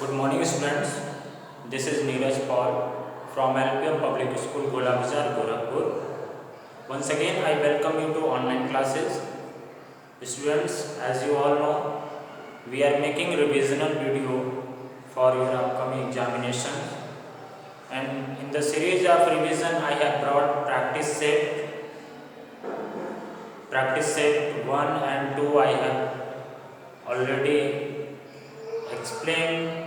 Good morning, students. This is Neeraj Paul from LPM Public School, Gola Bazaar, Gorakhpur. Once again, I welcome you to online classes. Students, as you all know, we are making revisional video for your upcoming examination. And in the series of revision, I have brought practice set 1 and 2. I have already explained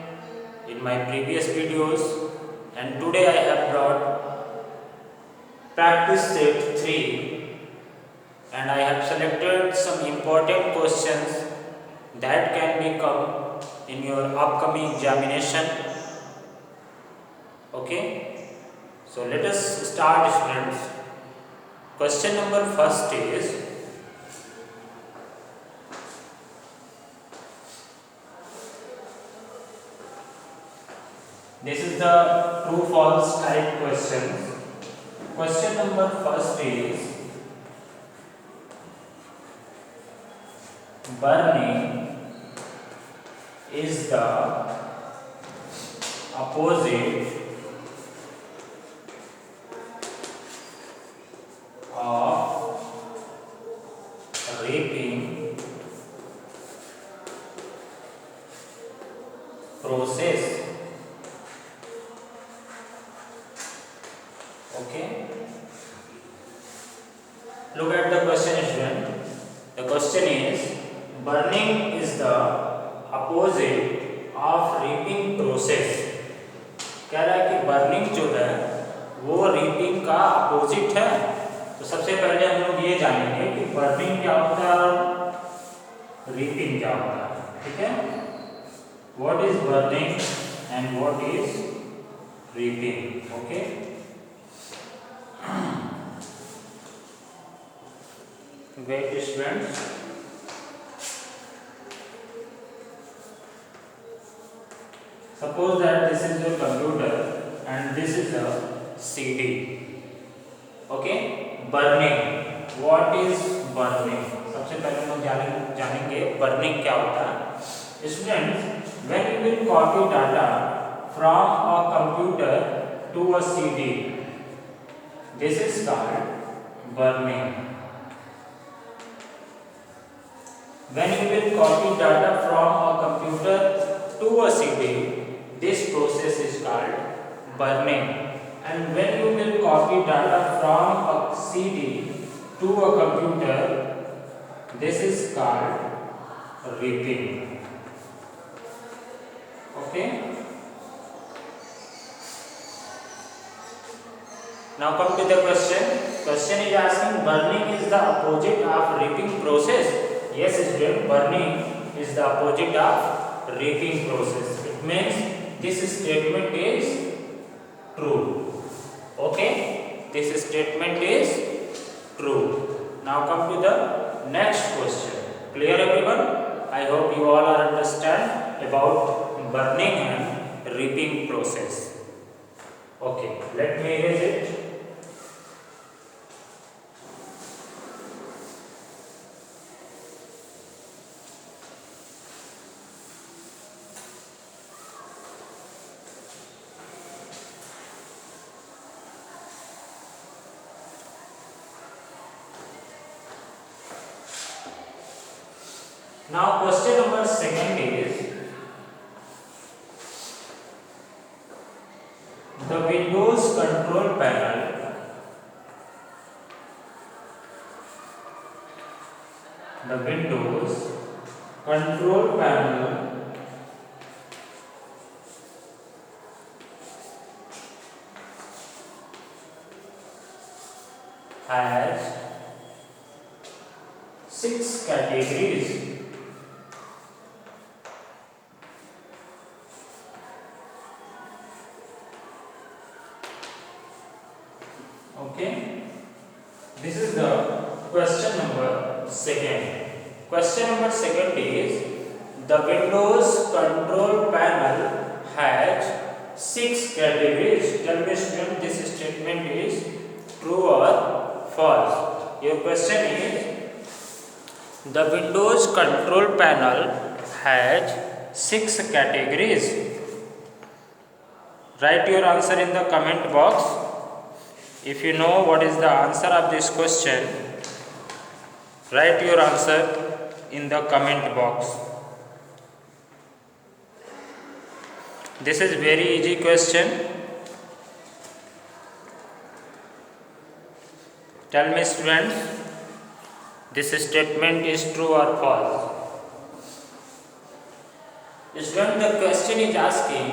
in my previous videos, and today I have brought practice set 3, and I have selected some important questions that can become in your upcoming examination. Okay, so let us start, students. Question number first is, this is the true false type questions. Question number first is, burning is the opposite of reaping process. Okay, look at the question, student. The question is, burning is the opposite of reaping process. कह रहा है कि burning जो है वो reaping का opposite है. तो सबसे पहले हम लोग ये जानेंगे कि बर्निंग क्या होता है और रीपिंग क्या होता है. ठीक है, what is burning and what is reaping. Okay, great students. Suppose that this is your computer and this is a CD. Okay, burning. What is burning? सबसे पहले हम जानेंगे burning क्या होता है. Students, when you will copy data from a computer to a CD, this is called burning. When you will copy data from a computer to a CD, this process is called burning. And when you will copy data from a CD to a computer, this is called reaping. Okay. Now come to the question. Question is asking, burning is the opposite of reaping process. Yes, student, burning is the opposite of reaping process. It means this statement is true. Okay, this statement is true. Now come to the next question. Clear, everyone? I hope you all are understand about burning and reaping process. Okay, let me erase it. Now question number second is, the Windows control panel has 6 categories. Okay, this is the question number second. Question number second is, the Windows control panel has 6 categories. Tell me, student, this statement is true or false. Your question is, the Windows control panel has 6 categories. Write your answer in the comment box. If you know what is the answer of this question, write your answer in the comment box. This is very easy question. Tell me students, this statement is true or false? Student, the question is asking,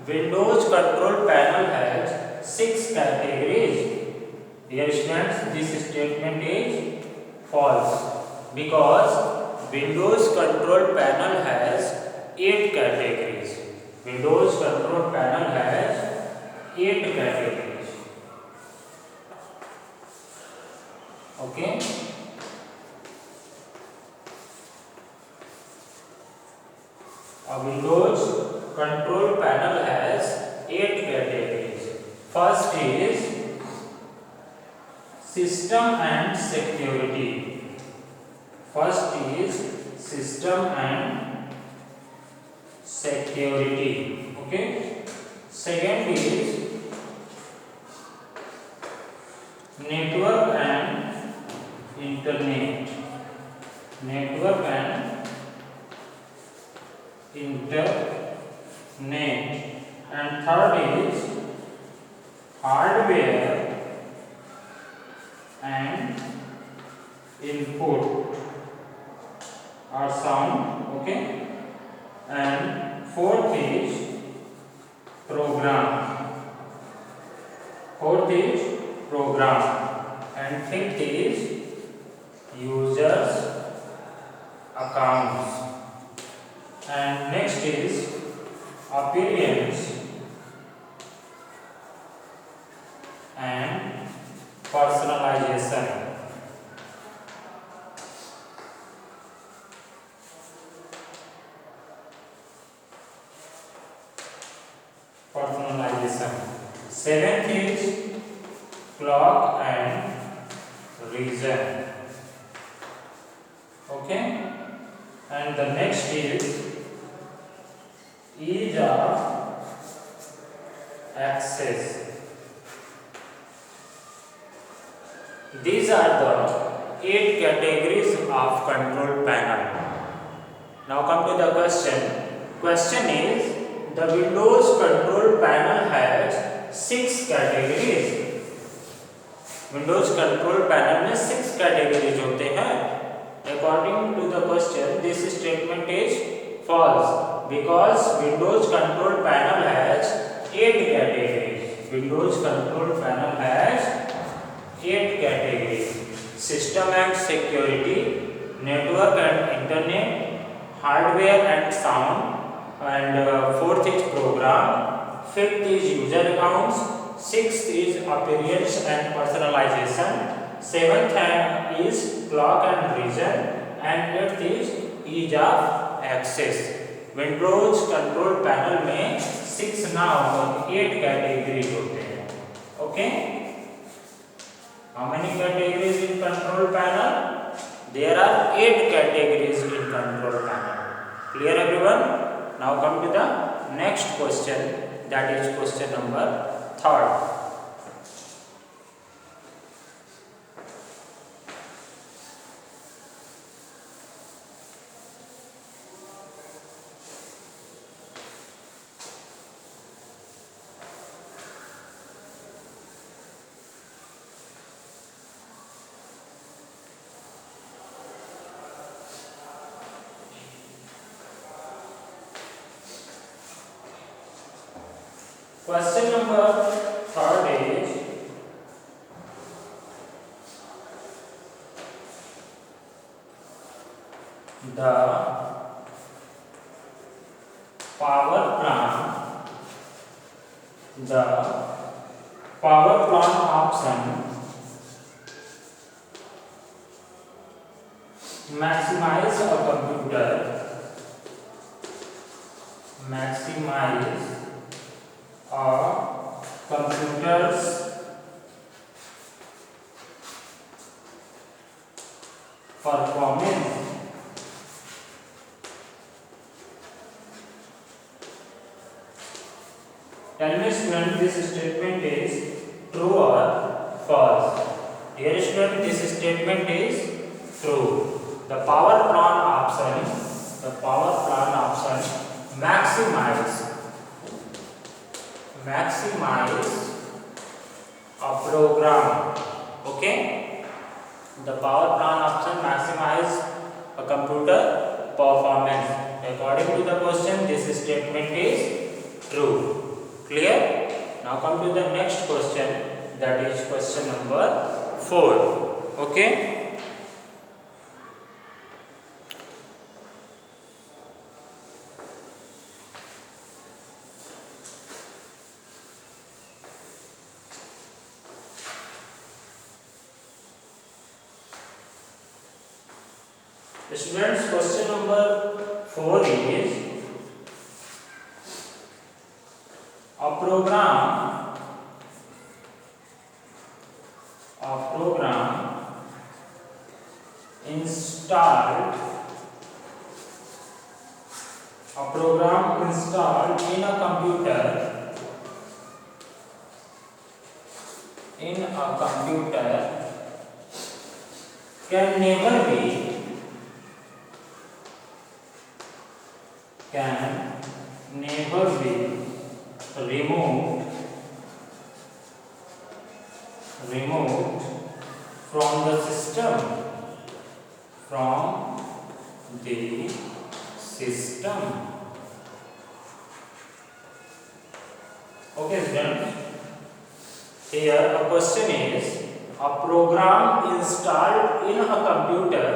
Windows control panel has 6 categories. Dear students, this statement is false because Windows control panel has 8 categories. Windows control panel has 8 categories. Okay. A Windows control panel has 8 categories. First is system and security. First is system and security. Okay. Second is network and internet. Network and internet. And third is hardware and input or sound. Okay. And fourth is program. Fourth is program. And fifth is users accounts. And next is appearance and personalization. Seventh is clock and region. Okay. And the next is ease of access. These are the 8 categories of control panel. Now come to the question. Question is, the Windows control panel has 6 categories. Windows control panel में 6 categories होते हैं. According to the question, this statement is false because Windows control panel has 8 categories. Windows control panel has 8 categories. System and security, network and internet, hardware and sound, and fourth is program, fifth is user accounts, sixth is appearance and personalization, seventh is clock and region, and eighth is ease of access. Windows control panel में 6 ना हो 8 categories होते हैं. Okay? How many categories in control panel? There are 8 categories in control panel. Clear everyone? Now come to the next question, that is question number 3rd. Question number 3rd is, the power plant option maximize a computer's performance Tell me student, this statement is true or false? Dear student, this statement is true. The power plan option maximize a program. Okay, the power plan option maximize a computer performance. According to the question, this statement is true. Clear? Now come to the next question, that is question number 4. Okay. Students, question number 4 is a program installed in a computer can never be removed from the system. Okay students, here a question is, a program installed in a computer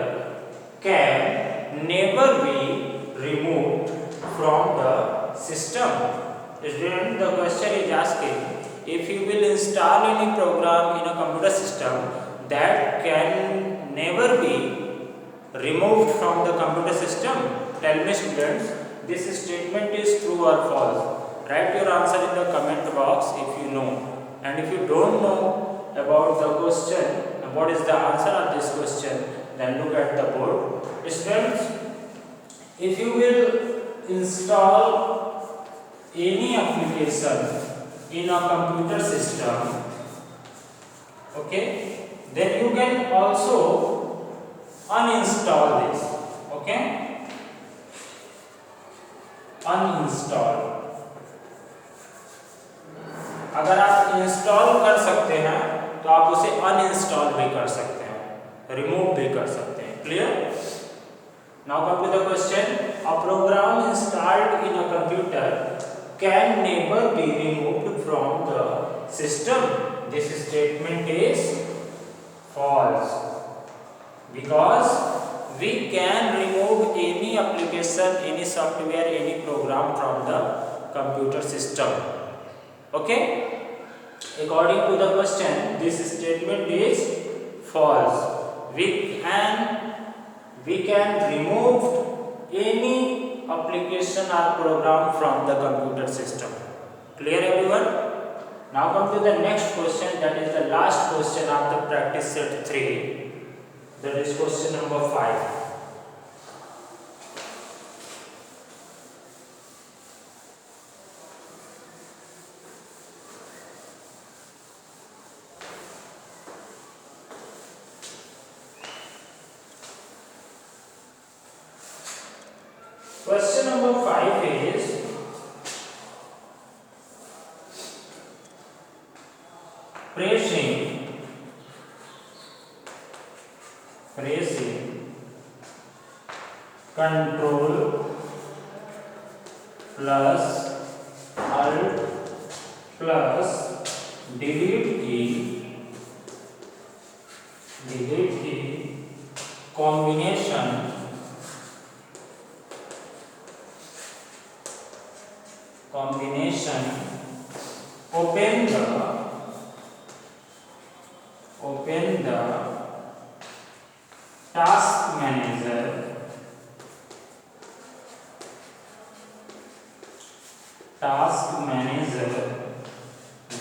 can never be removed from the system. Student, the question is asking, if you will install any program in a computer system that can never be removed from the computer system, tell me students, this statement is true or false? Write your answer in the comment box if you know, and if you don't know about the question, what is the answer of this question, then look at the board. Students, if you will install any application in a computer system, okay, then you can also uninstall this. Okay, uninstall. अगर आप install कर सकते हैं तो आप उसे uninstall भी कर सकते हैं, रिमूव भी कर सकते हैं. Clear? Now come to the question. A program installed in a computer can never be removed from the system. This statement is false, because we can remove any application, any software, any program from the computer system. Okay, according to the question, this statement is false. We can remove any application or program from the computer system. Clear everyone? Now come to the next question, that is the last question of the practice set 3, that is question number 5. Question number 5 is, pressing Control plus Alt plus delete key combination open the task manager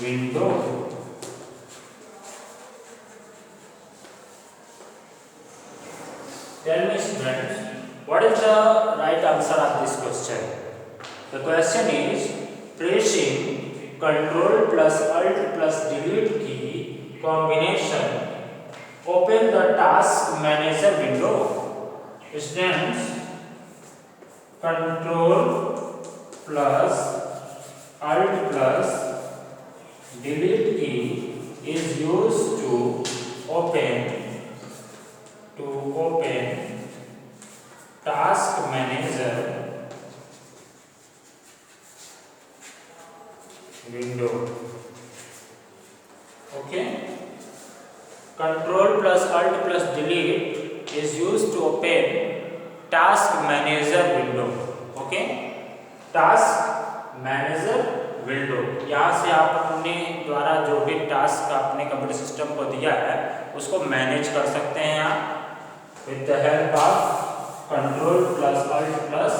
window. Tell me students, what is the right answer of this question? The question is, pressing Control plus Alt plus Delete key combination open the task manager window. Students, Control plus Alt plus Delete key is used to open task manager window. Okay, Control plus Alt plus Delete is used to open task manager window. Okay, task manager window, यहाँ से आप अपने द्वारा जो भी task आपने computer system को दिया है उसको मैनेज कर सकते हैं आप with the help of control plus alt plus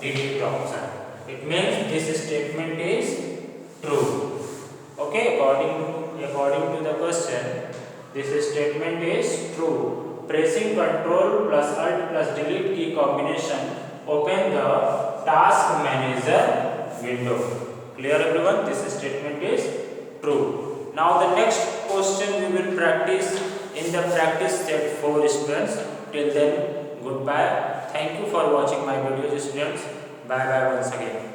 delete option. It means this statement is true. Okay, according to the question this statement is true. Pressing control plus alt plus delete key combination open the task manager window. Clear everyone? This statement is true. Now the next question we will practice in the practice set 4 students. Till then, goodbye. Thank you for watching my videos students. Bye bye once again.